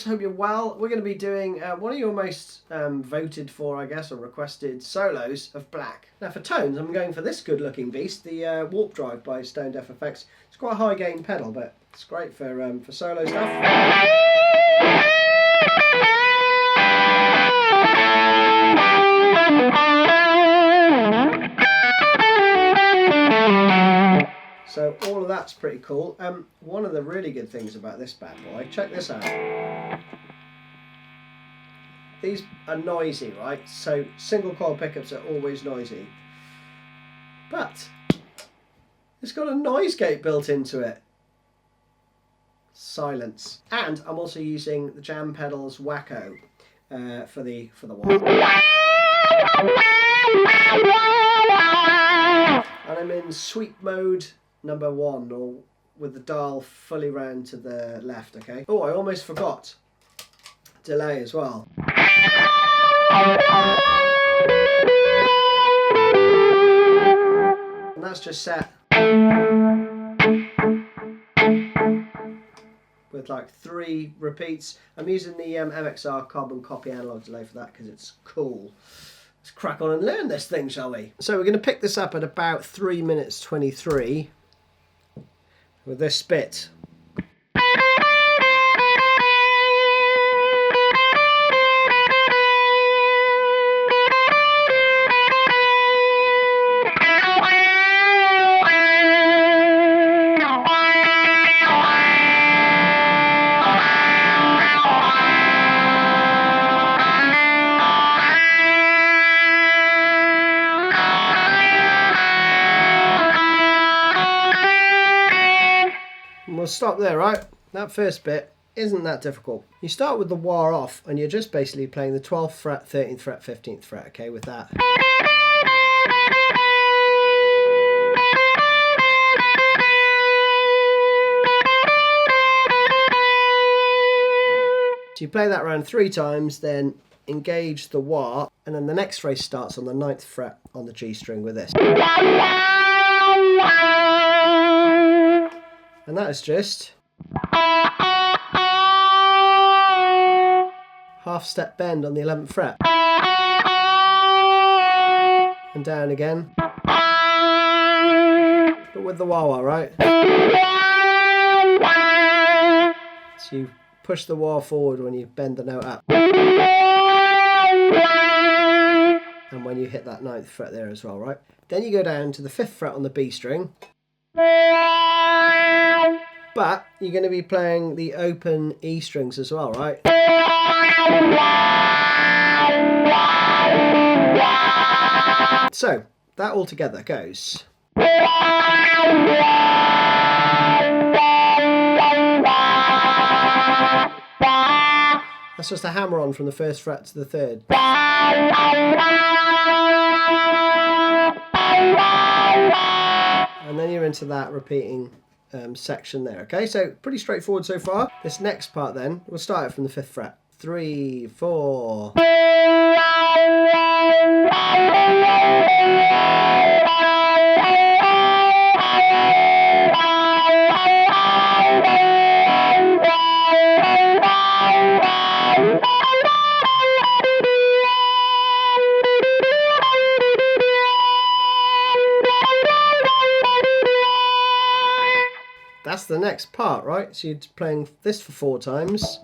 Hope you're well. We're going to be doing one of your most voted for, I guess, or requested solos of Black. Now for tones, I'm going for this good looking beast, the Warp Drive by Stone Deaf Effects. It's quite a high gain pedal, but it's great for solo stuff. So all of that's pretty cool. One of the really good things about this bad boy, check this out. These are noisy, right? So single coil pickups are always noisy. But it's got a noise gate built into it. Silence. And I'm also using the Jam Pedals Wacko for the wah. And I'm in sweep mode number 1, or with the dial fully round to the left, okay? Oh, I almost forgot. Delay as well. And that's just set with like 3 repeats. I'm using the MXR carbon copy analog delay for that because it's cool. Let's crack on and learn this thing, shall we? So we're going to pick this up at about 3 minutes 23 with this bit. We'll stop there, right? That first bit isn't that difficult. You start with the wah off and you're just basically playing the 12th fret, 13th fret, 15th fret, okay, with that. So you play that around 3 times, then engage the wah, and then the next phrase starts on the 9th fret on the G string with this. And that is just half step bend on the 11th fret. And down again. But with the wah-wah, right? So you push the wah forward when you bend the note up. And when you hit that 9th fret there as well, right? Then you go down to the 5th fret on the B string. But you're going to be playing the open E strings as well, right? So that all together goes. That's just a hammer on from the 1st fret to the 3rd. And then you're into that repeating section there, okay? So pretty straightforward so far. This next part then, we'll start it from the 5th fret. 3, 4. That's the next part, right? So you're playing this for 4 times.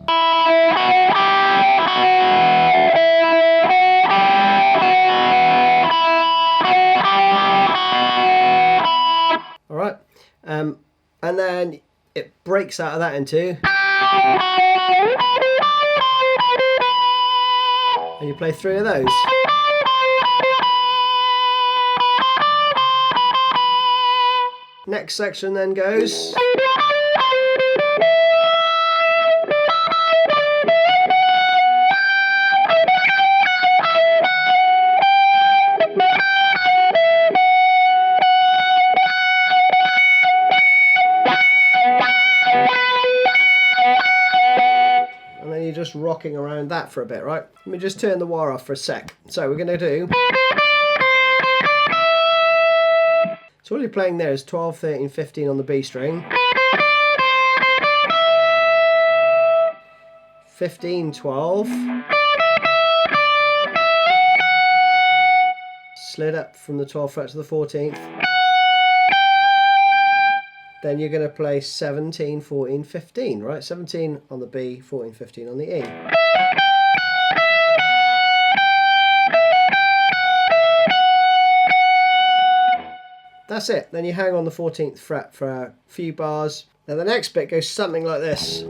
All right. And then it breaks out of that into. And you play 3 of those. Next section then goes. And then you're just rocking around that for a bit, right? Let me just turn the wah off for a sec. So we're going to do. So all you're playing there is 12, 13, 15 on the B string, 15, 12. Slid up from the 12th fret to the 14th. Then you're going to play 17, 14, 15, right? 17 on the B, 14, 15 on the E. That's it. Then you hang on the 14th fret for a few bars. Now the next bit goes something like this.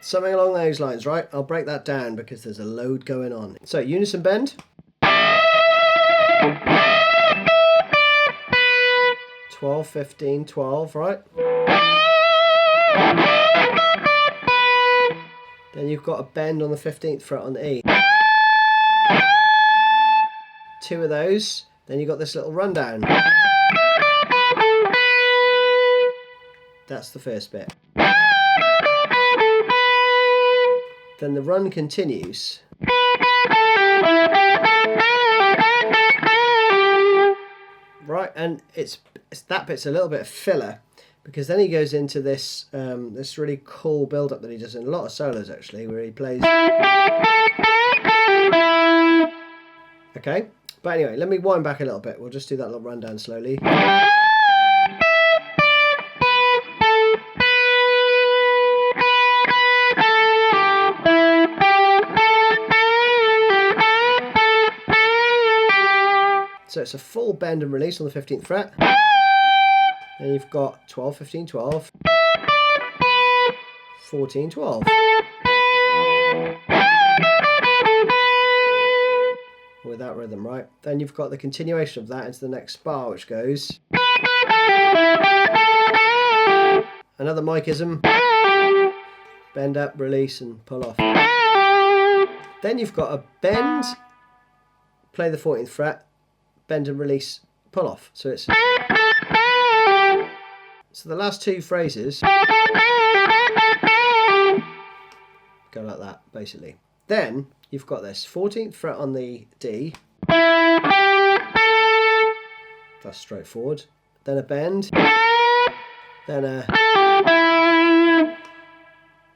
Something along those lines, right? I'll break that down because there's a load going on. So, unison bend. 12, 15, 12, right? Then you've got a bend on the 15th fret on the E. 2 of those. Then you've got this little rundown. That's the first bit. Then the run continues. Right, and it's that bit's a little bit of filler because then he goes into this this really cool build-up that he does in a lot of solos actually, where he plays. Okay, but anyway, let me wind back a little bit. We'll just do that little rundown slowly. So it's a full bend and release on the 15th fret. Then you've got 12, 15, 12, 14, 12. With that rhythm, right? Then you've got the continuation of that into the next bar, which goes. Another Mikeism. Bend up, release, and pull off. Then you've got a bend, play the 14th fret, bend and release, pull off. So it's the last 2 phrases go like that basically. Then you've got this 14th fret on the D. That's straightforward. Then a bend, then a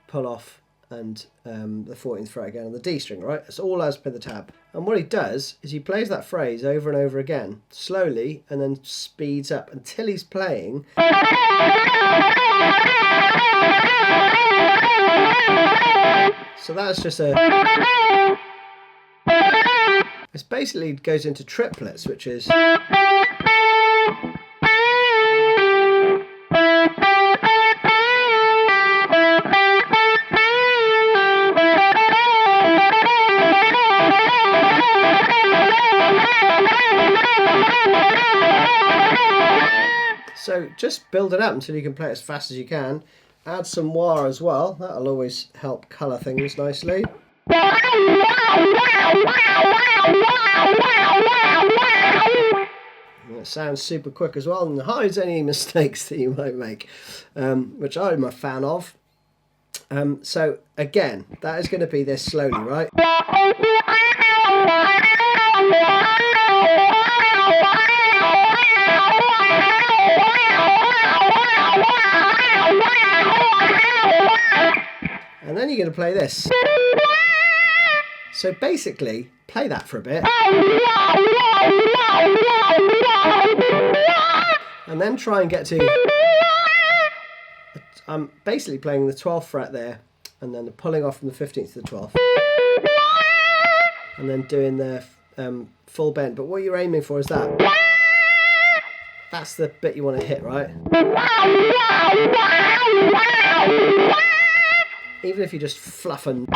pull off, and the 14th fret again on the D string, right? It's all as per the tab. And what he does is he plays that phrase over and over again, slowly, and then speeds up until he's playing. So that's just it's basically goes into triplets, which is. So just build it up until you can play it as fast as you can. Add some wah as well. That'll always help colour things nicely. It sounds super quick as well and hides any mistakes that you might make, which I'm a fan of. So again, that is going to be this slowly, right? And then you're going to play this. So basically, play that for a bit. And then try and get to... I'm basically playing the 12th fret there, and then the pulling off from the 15th to the 12th. And then doing the full bend. But what you're aiming for is that. That's the bit you want to hit, right? Even if you just fluff and,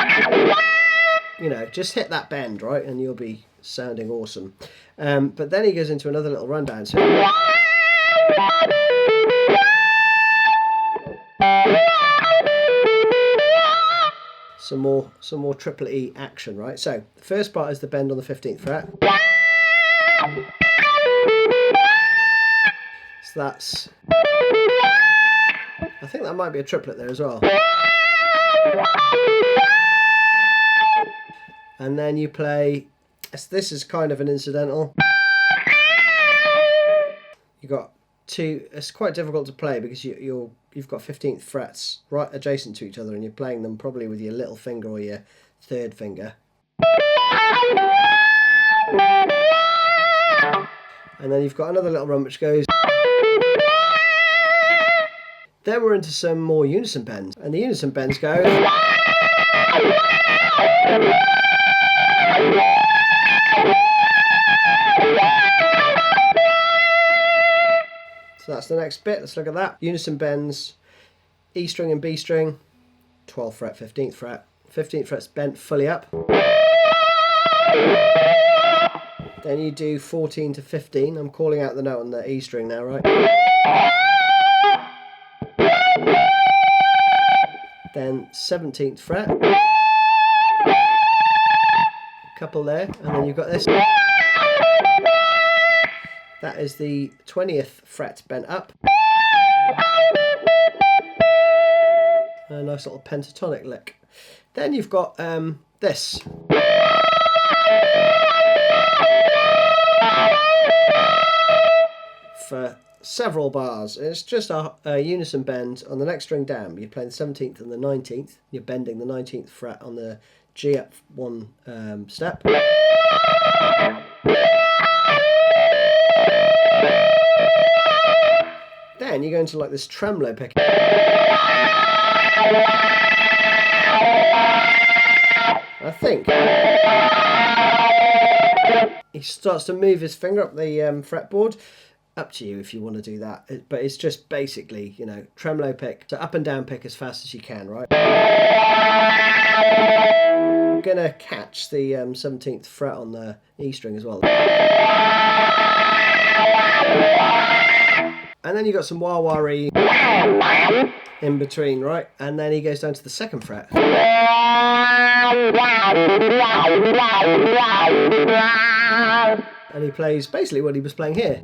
you know, just hit that bend, right? And you'll be sounding awesome. But then he goes into another little rundown. So some more triple E action, right? So the first part is the bend on the 15th fret. So that's... I think that might be a triplet there as well. And then you play... This is kind of an incidental. You got two... It's quite difficult to play because you've got 15th frets right adjacent to each other, and you're playing them probably with your little finger or your third finger. And then you've got another little run which goes... Then we're into some more unison bends, and the unison bends go... So that's the next bit. Let's look at that. Unison bends, E string and B string, 12th fret, 15th fret. 15th fret's bent fully up. Then you do 14 to 15. I'm calling out the note on the E string now, right? Then 17th fret. Couple there, and then you've got this. That is the 20th fret bent up. A nice little pentatonic lick. Then you've got this. For several bars. It's just a unison bend on the next string down. You're playing the 17th and the 19th. You're bending the 19th fret on the G up one step. Then you go into like this tremolo pick. I think he starts to move his finger up the fretboard. Up to you if you want to do that, but it's just basically, you know, tremolo pick, so up and down pick as fast as you can, right? I'm gonna catch the 17th fret on the E string as well. And then you got some wah-wah-y in between, right? And then he goes down to the 2nd fret. And he plays basically what he was playing here,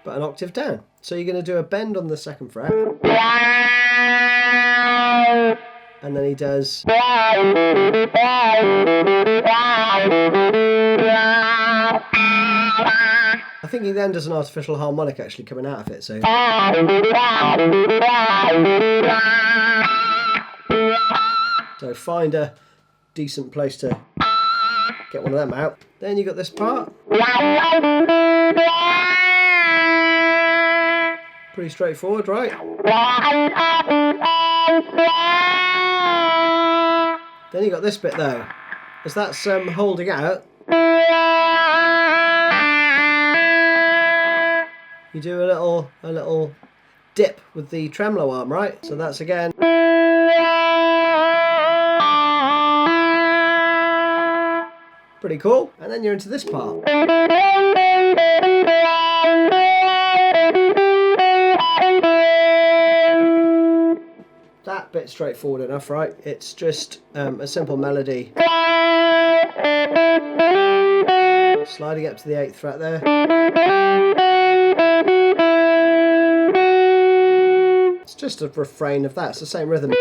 but an octave down. So you're going to do a bend on the 2nd fret, and then he does, I think he then does an artificial harmonic actually coming out of it. So find a decent place to get one of them out. Then you got this part. Pretty straightforward, right? Then you got this bit though. As that's holding out, you do a little dip with the tremolo arm, right? So that's again. Pretty cool. And then you're into this part. That bit's straightforward enough, right? It's just a simple melody. Sliding up to the 8th fret there. It's just a refrain of that. It's the same rhythm.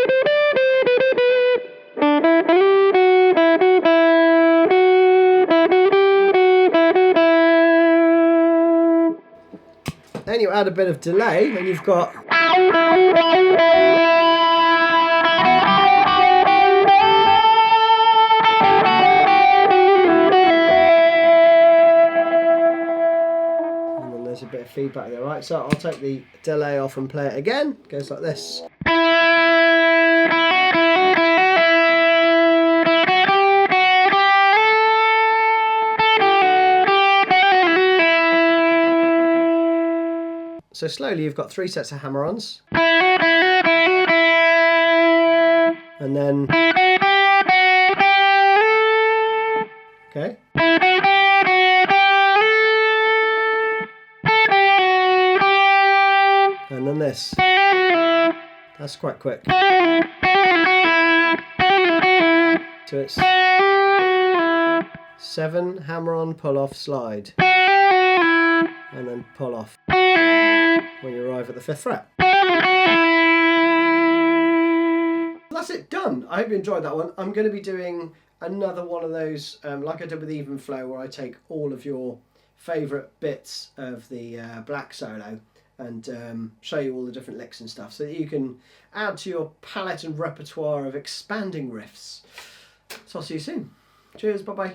Then you add a bit of delay and you've got... And then there's a bit of feedback there, right? So I'll take the delay off and play it again. It goes like this. So slowly you've got 3 sets of hammer-ons. And then... Okay. And then this. That's quite quick. So it's 7 hammer-on, pull-off, slide. and then pull off when you arrive at the 5th fret. That's it, done. I hope you enjoyed that one. I'm going to be doing another one of those, like I did with Even Flow, where I take all of your favourite bits of the black solo and show you all the different licks and stuff, so that you can add to your palette and repertoire of expanding riffs. So I'll see you soon. Cheers, bye bye.